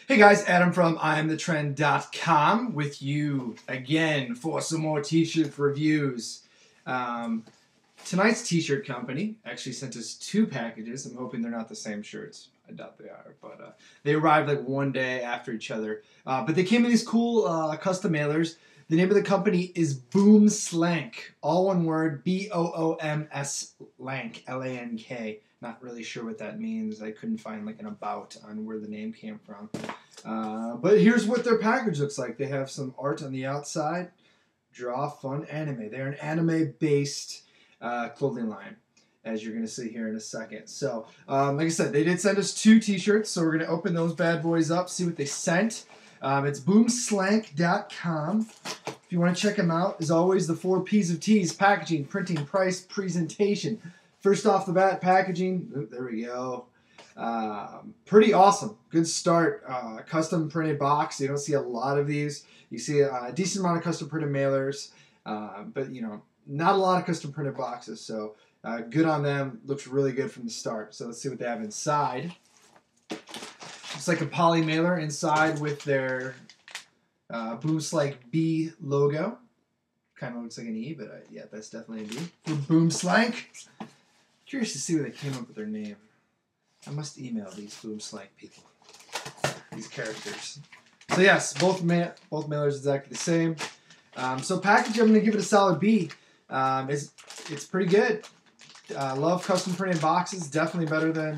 Hey guys, Adam from IAMTHETREND.com with you again for some more t-shirt reviews. Tonight's t-shirt company actually sent us 2 packages. I'm hoping they're not the same shirts. I doubt they are, but they arrived like one day after each other. But they came in these cool custom mailers. The name of the company is BOOMSLANK, all one word, B-O-O-M-S-LANK, L-A-N-K. Not really sure what that means. I couldn't find like an about on where the name came from. But here's what their package looks like. They have some art on the outside. Draw Fun Anime. They're an anime-based clothing line, as you're going to see here in a second. So, like I said, they did send us 2 t-shirts, so we're going to open those bad boys up, see what they sent. It's BOOMSLANK.com. If you want to check them out, as always, the 4 P's of T's: packaging, printing, price, presentation. First off the bat, packaging. Ooh, there we go. Pretty awesome. Good start. Custom printed box. You don't see a lot of these. You see a decent amount of custom printed mailers, but you know, not a lot of custom printed boxes. So good on them. Looks really good from the start. So let's see what they have inside. Looks like a poly mailer inside with their BOOMSLANK B logo. Kind of looks like an E, but yeah, that's definitely a B for BOOMSLANK. Curious to see where they came up with their name. I must email these BOOMSLANK people, these characters. So yes, both mailers exactly the same. So package, I'm going to give it a solid B. It's pretty good. Love custom printed boxes. Definitely better than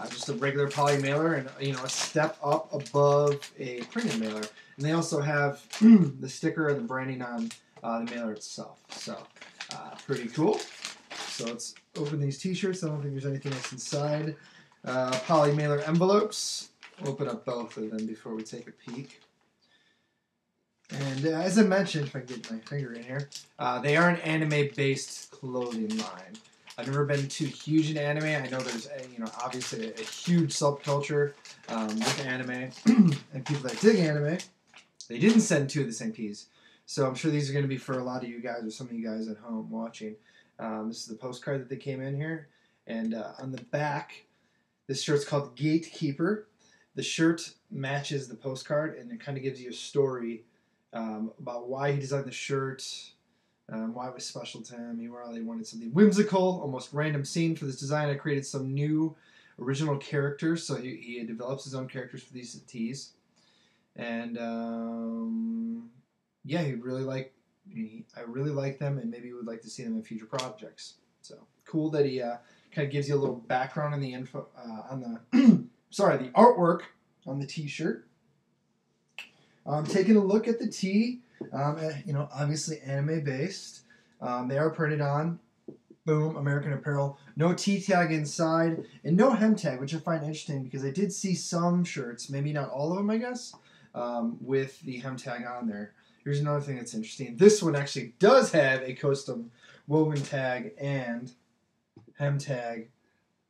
just a regular poly mailer, and a step up above a printed mailer. And they also have the sticker and the branding on the mailer itself. So pretty cool. So let's open these t-shirts. I don't think there's anything else inside. Poly mailer envelopes. Open up both of them before we take a peek. And as I mentioned, if I can get my finger in here, they are an anime-based clothing line. I've never been too huge in anime. I know there's obviously a huge subculture with anime and people that dig anime. They didn't send 2 of the same P's, so I'm sure these are going to be for a lot of you guys or some of you guys at home watching. This is the postcard that they came in here, and on the back, this shirt's called Gatekeeper. The shirt matches the postcard, and it kind of gives you a story about why he designed the shirt, why it was special to him. He really wanted something whimsical, almost random scene for this design. I created some new original characters, so he develops his own characters for these tees, and yeah, I really like them, and maybe would like to see them in future projects. So cool that he kind of gives you a little background on the info on the the artwork on the t-shirt. Taking a look at the tee, obviously anime based. They are printed on Boom American Apparel. No T tag inside and no hem tag, which I find interesting because I did see some shirts, maybe not all of them, I guess, with the hem tag on there. Here's another thing that's interesting. This one actually does have a custom woven tag and hem tag.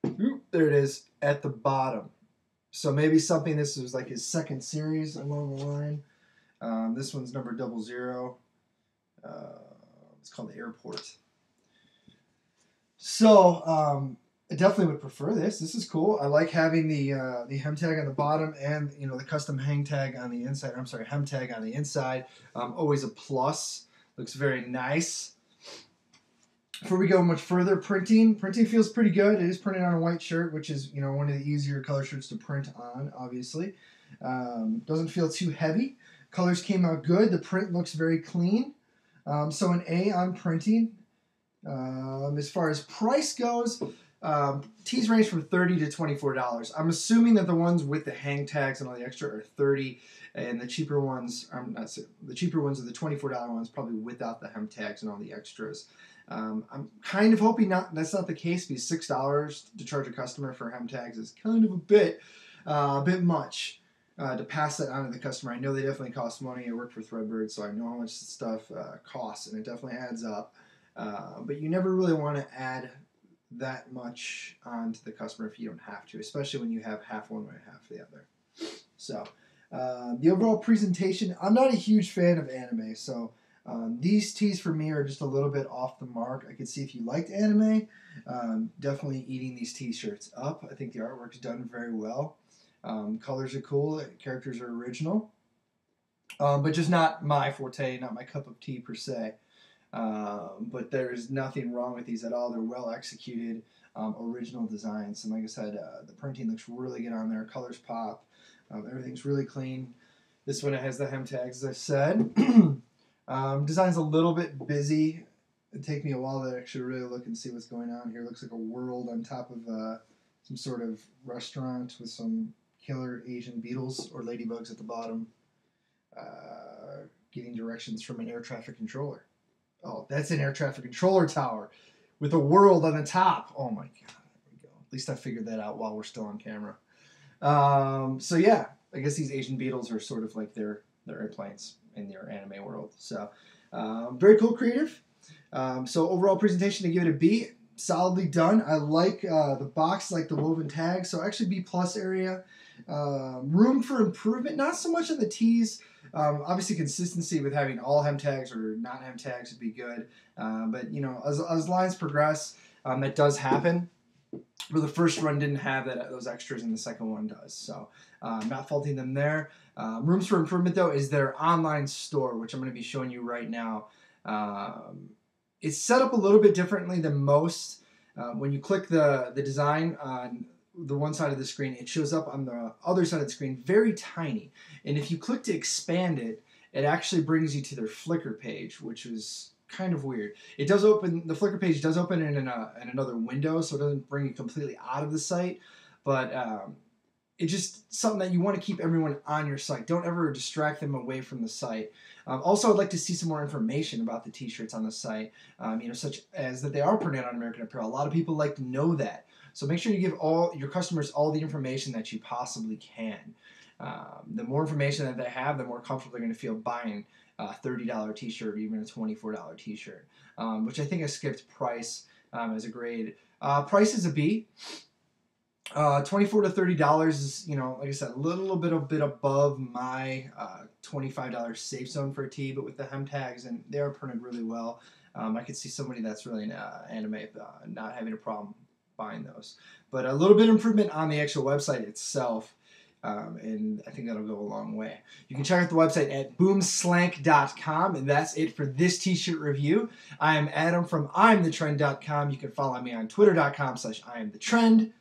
Oop, there it is at the bottom. So maybe this was like his second series along the line. This one's number 00. It's called the Airport. So I definitely would prefer this. This is cool. I like having the hem tag on the bottom and the custom hang tag on the inside. I'm sorry, hem tag on the inside. Always a plus. Looks very nice. Before we go much further, printing feels pretty good. It is printed on a white shirt, which is one of the easier color shirts to print on. Obviously, doesn't feel too heavy. Colors came out good. The print looks very clean. So an A on printing. As far as price goes, tees range from $30 to $24. I'm assuming that the ones with the hang tags and all the extra are $30, and the cheaper ones, the cheaper ones are the $24 ones, probably without the hem tags and all the extras. I'm kind of hoping that's not the case, because $6 to charge a customer for hem tags is kind of a bit much to pass that on to the customer. I know they definitely cost money. I work for Threadbird, so I know how much stuff costs, and it definitely adds up. But you never really want to add that much onto the customer if you don't have to, especially when you have half one way, half the other. So the overall presentation, I'm not a huge fan of anime, so these tees for me are just a little bit off the mark. I could see if you liked anime, definitely eating these t-shirts up. I think the artwork's done very well. Colors are cool. Characters are original. But just not my forte, not my cup of tea per se. But there's nothing wrong with these at all. They're well executed, original designs. And like I said, the printing looks really good on there. Colors pop. Everything's really clean. This one has the hem tags, as I said. Design's a little bit busy. It'd take me a while to actually really look and see what's going on here. It looks like a world on top of some sort of restaurant with some killer Asian beetles or ladybugs at the bottom. Getting directions from an air traffic controller. Oh, that's an air traffic controller tower with a world on the top. Oh my god, there we go. At least I figured that out while we're still on camera. So yeah, I guess these Asian beetles are sort of like their airplanes in their anime world. So very cool, creative. So overall presentation, I give it a B. Solidly done. I like the box, like the woven tag. So actually B+ area. Room for improvement, not so much on the tees. Obviously consistency with having all hem tags or not hem tags would be good. But you know, as lines progress, that does happen. But the first run didn't have those extras, and the second one does. So not faulting them there. Rooms for improvement though is their online store, which I'm going to be showing you right now. It's set up a little bit differently than most. When you click the design on the one side of the screen, it shows up on the other side of the screen very tiny. And if you click to expand it, it actually brings you to their Flickr page, which is kind of weird. It does open, the Flickr page does open in another window, so it doesn't bring you completely out of the site, but it's just something that you want to keep everyone on your site. Don't ever distract them away from the site. Also, I'd like to see some more information about the t-shirts on the site, you know, such as that they are printed on American Apparel. A lot of people like to know that. So make sure you give all your customers all the information that you possibly can. The more information that they have, the more comfortable they're going to feel buying a $30 t-shirt or even a $24 t-shirt, which I think I skipped price as a grade. Price is a B. $24 to $30 is, you know, like I said, a little bit above my $25 safe zone for a tee, but with the hem tags, and they are printed really well. I could see somebody that's really an anime not having a problem buying those. But a little bit of improvement on the actual website itself, and I think that'll go a long way. You can check out the website at boomslank.com, and that's it for this t-shirt review. I am Adam from IAMTHETREND.com. You can follow me on twitter.com/IAMTheTrend.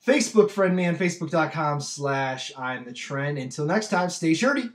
Facebook friend me on facebook.com/IAMTheTrend. Until next time, stay shirty.